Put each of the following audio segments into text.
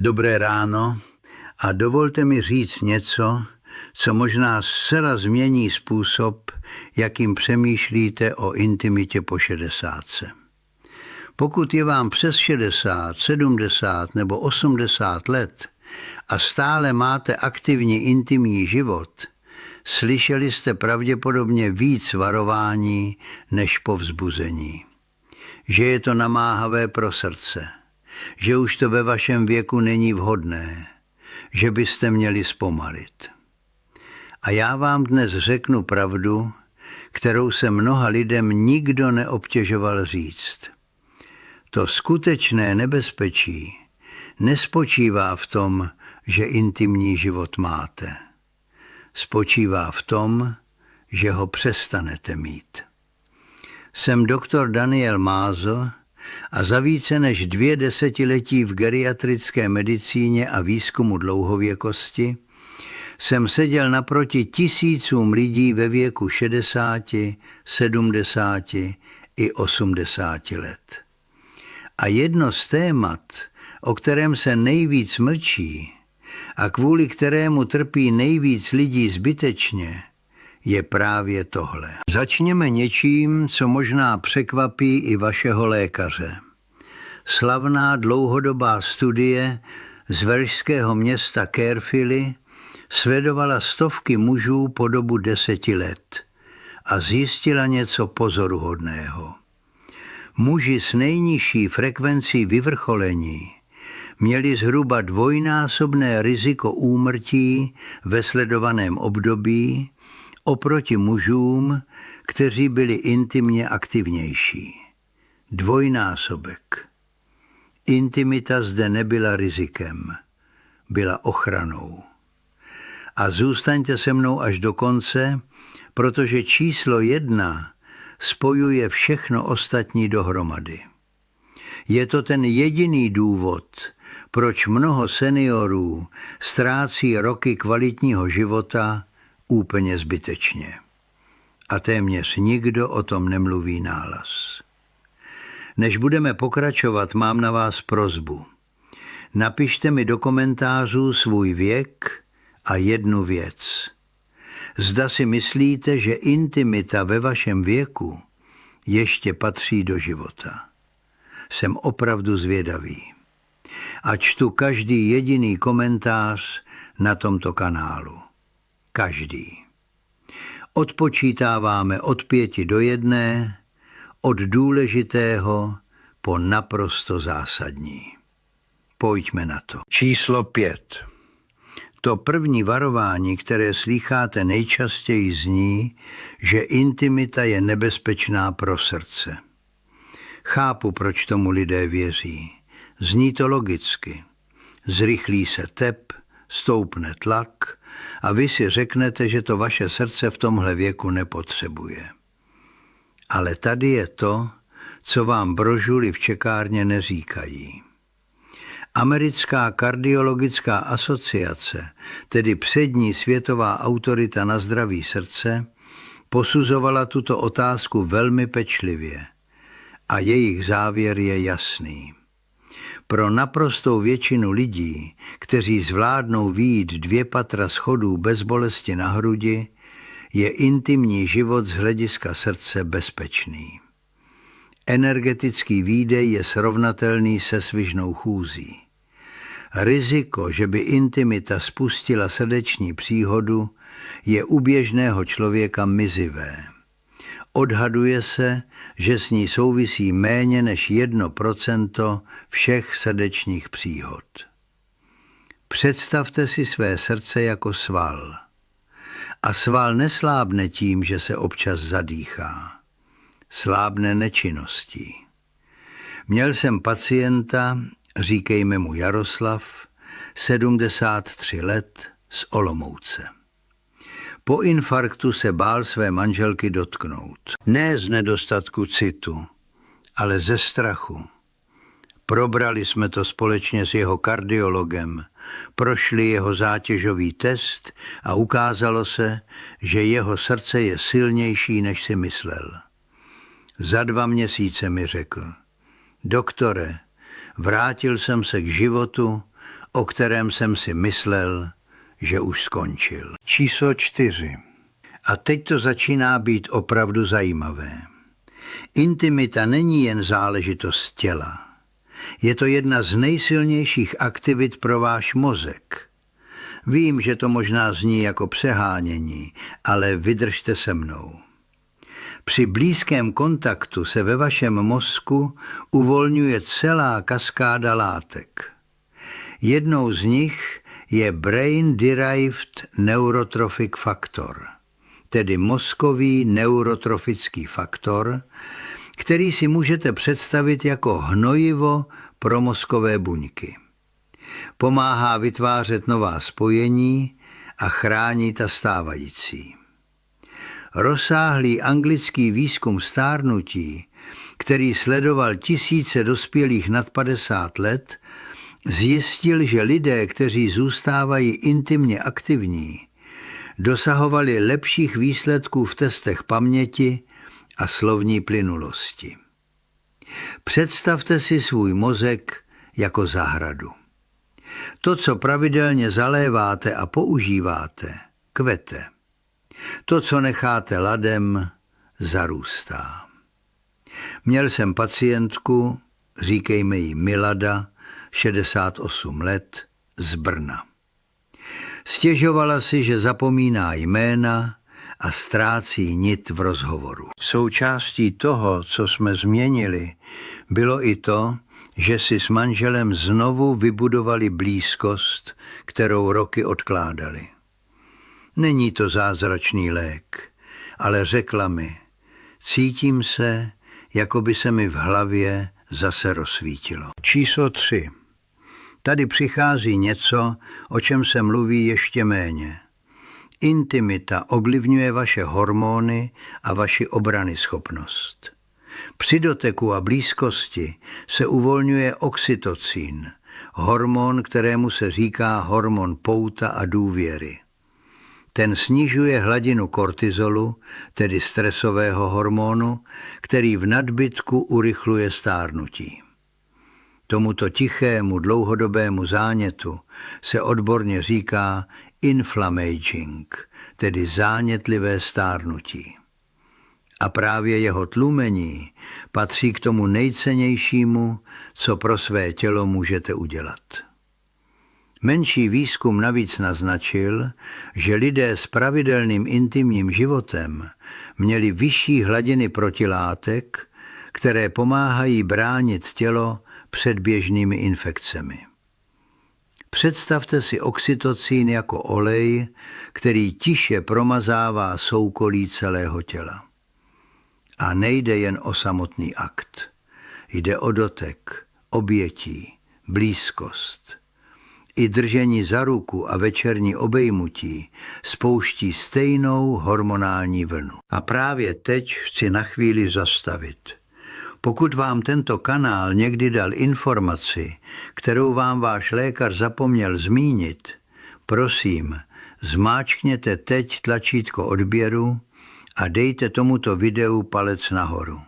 Dobré ráno a dovolte mi říct něco, co možná zcela změní způsob, jakým přemýšlíte o intimitě po 60. Pokud je vám přes 60, 70 nebo 80 let a stále máte aktivní intimní život, slyšeli jste pravděpodobně víc varování než povzbuzení. Že je to namáhavé pro srdce, že už to ve vašem věku není vhodné, že byste měli zpomalit. A já vám dnes řeknu pravdu, kterou se mnoha lidem nikdo neobtěžoval říct. To skutečné nebezpečí nespočívá v tom, že intimní život máte. Spočívá v tom, že ho přestanete mít. Jsem doktor Daniel Mázo a za více než 2 desetiletí v geriatrické medicíně a výzkumu dlouhověkosti jsem seděl naproti tisícům lidí ve věku 60, 70 i 80 let. A jedno z témat, o kterém se nejvíc mlčí a kvůli kterému trpí nejvíc lidí zbytečně, je právě tohle. Začněme něčím, co možná překvapí i vašeho lékaře. Slavná dlouhodobá studie z velšského města Caerphilly sledovala stovky mužů po dobu 10 let a zjistila něco pozoruhodného. Muži s nejnižší frekvencí vyvrcholení měli zhruba 2násobné riziko úmrtí ve sledovaném období oproti mužům, kteří byli intimně aktivnější. 2násobek. Intimita zde nebyla rizikem, byla ochranou. A zůstaňte se mnou až do konce, protože číslo 1 spojuje všechno ostatní dohromady. Je to ten jediný důvod, proč mnoho seniorů ztrácí roky kvalitního života úplně zbytečně. A téměř nikdo o tom nemluví nahlas. Než budeme pokračovat, mám na vás prosbu. Napište mi do komentářů svůj věk a jednu věc. Zda si myslíte, že intimita ve vašem věku ještě patří do života. Jsem opravdu zvědavý. A čtu každý jediný komentář na tomto kanálu. Každý. Odpočítáváme od 5 do 1, od důležitého po naprosto zásadní. Pojďme na to. Číslo 5. To první varování, které slýcháte nejčastěji, zní, že intimita je nebezpečná pro srdce. Chápu, proč tomu lidé věří. Zní to logicky. Zrychlí se tep, stoupne tlak a vy si řeknete, že to vaše srdce v tomhle věku nepotřebuje. Ale tady je to, co vám brožury v čekárně neříkají. Americká kardiologická asociace, tedy přední světová autorita na zdraví srdce, posuzovala tuto otázku velmi pečlivě a jejich závěr je jasný. Pro naprostou většinu lidí, kteří zvládnou vyjít 2 patra schodů bez bolesti na hrudi, je intimní život z hlediska srdce bezpečný. Energetický výdej je srovnatelný se svižnou chůzí. Riziko, že by intimita spustila srdeční příhodu, je u běžného člověka mizivé. Odhaduje se, že s ní souvisí méně než 1% všech srdečních příhod. Představte si své srdce jako sval. A sval neslábne tím, že se občas zadýchá. Slábne nečinností. Měl jsem pacienta, říkejme mu Jaroslav, 73 let, z Olomouce. Po infarktu se bál své manželky dotknout. Ne z nedostatku citu, ale ze strachu. Probrali jsme to společně s jeho kardiologem, prošli jeho zátěžový test a ukázalo se, že jeho srdce je silnější, než si myslel. Za 2 měsíce mi řekl: doktore, vrátil jsem se k životu, o kterém jsem si myslel, že už skončil. Číslo 4. A teď to začíná být opravdu zajímavé. Intimita není jen záležitost těla. Je to jedna z nejsilnějších aktivit pro váš mozek. Vím, že to možná zní jako přehánění, ale vydržte se mnou. Při blízkém kontaktu se ve vašem mozku uvolňuje celá kaskáda látek. Jednou z nich je Brain Derived Neurotrophic Factor, tedy mozkový neurotrofický faktor, který si můžete představit jako hnojivo pro mozkové buňky. Pomáhá vytvářet nová spojení a chrání ta stávající. Rozsáhlý anglický výzkum stárnutí, který sledoval tisíce dospělých nad 50 let, zjistil, že lidé, kteří zůstávají intimně aktivní, dosahovali lepších výsledků v testech paměti a slovní plynulosti. Představte si svůj mozek jako zahradu. To, co pravidelně zaléváte a používáte, kvete. To, co necháte ladem, zarůstá. Měl jsem pacientku, říkejme jí Milada, 68 let, z Brna. Stěžovala si, že zapomíná jména a ztrácí nit v rozhovoru. Součástí toho, co jsme změnili, bylo i to, že si s manželem znovu vybudovali blízkost, kterou roky odkládali. Není to zázračný lék, ale řekla mi, cítím se, jako by se mi v hlavě zase rozsvítilo. Číslo 3. Tady přichází něco, o čem se mluví ještě méně. Intimita ovlivňuje vaše hormony a vaši obranyschopnost. Při doteku a blízkosti se uvolňuje oxytocin, hormon, kterému se říká hormon pouta a důvěry. Ten snižuje hladinu kortizolu, tedy stresového hormonu, který v nadbytku urychluje stárnutí. Tomuto tichému dlouhodobému zánětu se odborně říká inflammaging, tedy zánětlivé stárnutí. A právě jeho tlumení patří k tomu nejcennějšímu, co pro své tělo můžete udělat. Menší výzkum navíc naznačil, že lidé s pravidelným intimním životem měli vyšší hladiny protilátek, které pomáhají bránit tělo před běžnými infekcemi. Představte si oxytocin jako olej, který tiše promazává soukolí celého těla. A nejde jen o samotný akt. Jde o dotek, obětí, blízkost. I držení za ruku a večerní obejmutí spouští stejnou hormonální vlnu. A právě teď chci na chvíli zastavit. Pokud vám tento kanál někdy dal informaci, kterou vám váš lékař zapomněl zmínit, prosím, zmáčkněte teď tlačítko odběru a dejte tomuto videu palec nahoru.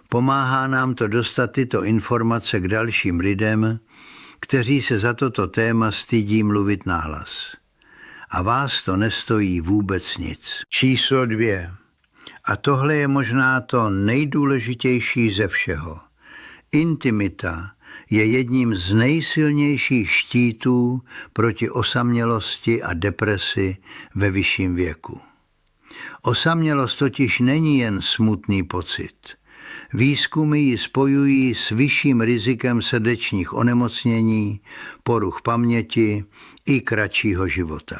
Pomáhá nám to dostat tyto informace k dalším lidem, kteří se za toto téma stydí mluvit nahlas. A vás to nestojí vůbec nic. Číslo 2. A tohle je možná to nejdůležitější ze všeho. Intimita je jedním z nejsilnějších štítů proti osamělosti a depresi ve vyšším věku. Osamělost totiž není jen smutný pocit. Výzkumy ji spojují s vyšším rizikem srdečních onemocnění, poruch paměti i kratšího života.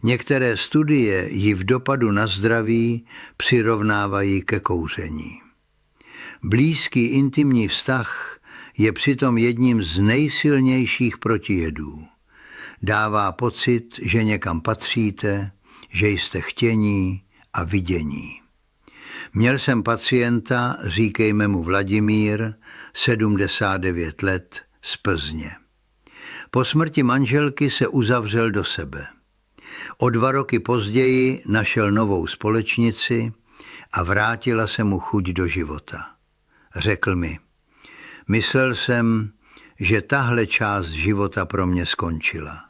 Některé studie ji v dopadu na zdraví přirovnávají ke kouření. Blízký intimní vztah je přitom jedním z nejsilnějších protijedů. Dává pocit, že někam patříte, že jste chtění a vidění. Měl jsem pacienta, říkejme mu Vladimír, 79 let, z Plzně. Po smrti manželky se uzavřel do sebe. O 2 roky později našel novou společnici a vrátila se mu chuť do života. Řekl mi, myslel jsem, že tahle část života pro mě skončila.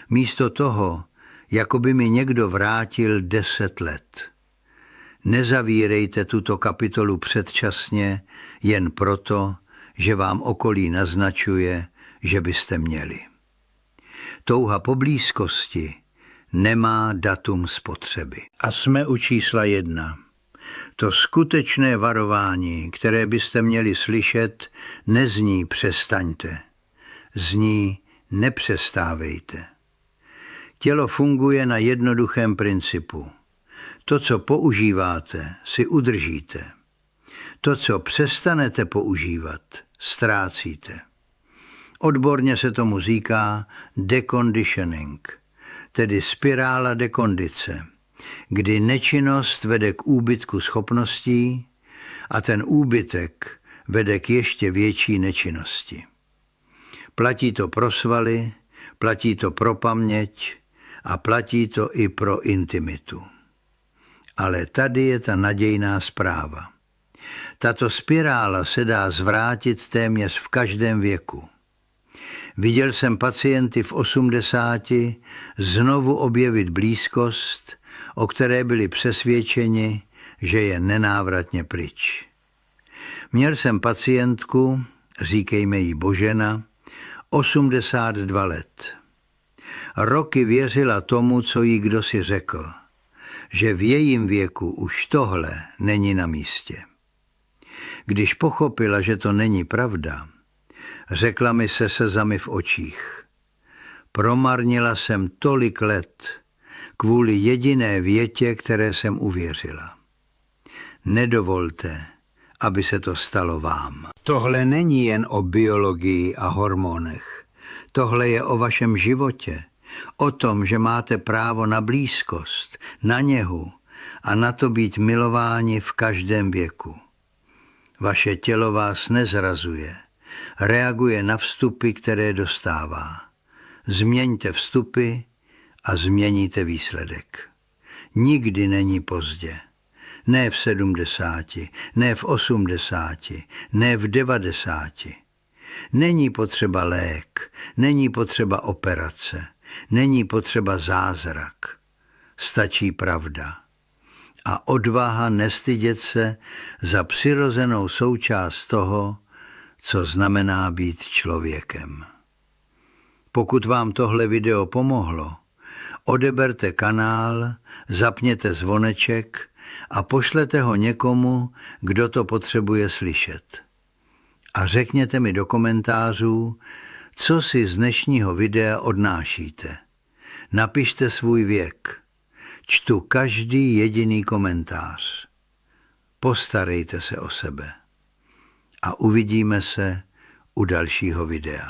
Místo toho, jako by mi někdo vrátil 10 let. Nezavírejte tuto kapitolu předčasně jen proto, že vám okolí naznačuje, že byste měli. Touha po blízkosti nemá datum spotřeby. A jsme u čísla 1. To skutečné varování, které byste měli slyšet, nezní přestaňte. Zní nepřestávejte. Tělo funguje na jednoduchém principu. To, co používáte, si udržíte. To, co přestanete používat, ztrácíte. Odborně se tomu říká deconditioning, tedy spirála dekondice, kdy nečinnost vede k úbytku schopností a ten úbytek vede k ještě větší nečinnosti. Platí to pro svaly, platí to pro paměť a platí to i pro intimitu. Ale tady je ta nadějná zpráva. Tato spirála se dá zvrátit téměř v každém věku. Viděl jsem pacienty v 80 znovu objevit blízkost, o které byli přesvědčeni, že je nenávratně pryč. Měl jsem pacientku, říkejme jí Božena, 82 let. Roky věřila tomu, co jí kdosi řekl, že v jejím věku už tohle není na místě. Když pochopila, že to není pravda, řekla mi se slzami v očích. Promarnila jsem tolik let kvůli jediné větě, které jsem uvěřila. Nedovolte, aby se to stalo vám. Tohle není jen o biologii a hormonech. Tohle je o vašem životě. O tom, že máte právo na blízkost, na něhu a na to být milováni v každém věku. Vaše tělo vás nezrazuje. Reaguje na vstupy, které dostává. Změňte vstupy a změníte výsledek. Nikdy není pozdě. Ne v 70, ne v 80, ne v 90. Není potřeba lék, není potřeba operace, není potřeba zázrak. Stačí pravda. A odvaha nestydět se za přirozenou součást toho, co znamená být člověkem. Pokud vám tohle video pomohlo, odeberte kanál, zapněte zvoneček a pošlete ho někomu, kdo to potřebuje slyšet. A řekněte mi do komentářů, co si z dnešního videa odnášíte. Napište svůj věk. Čtu každý jediný komentář. Postarejte se o sebe. A uvidíme se u dalšího videa.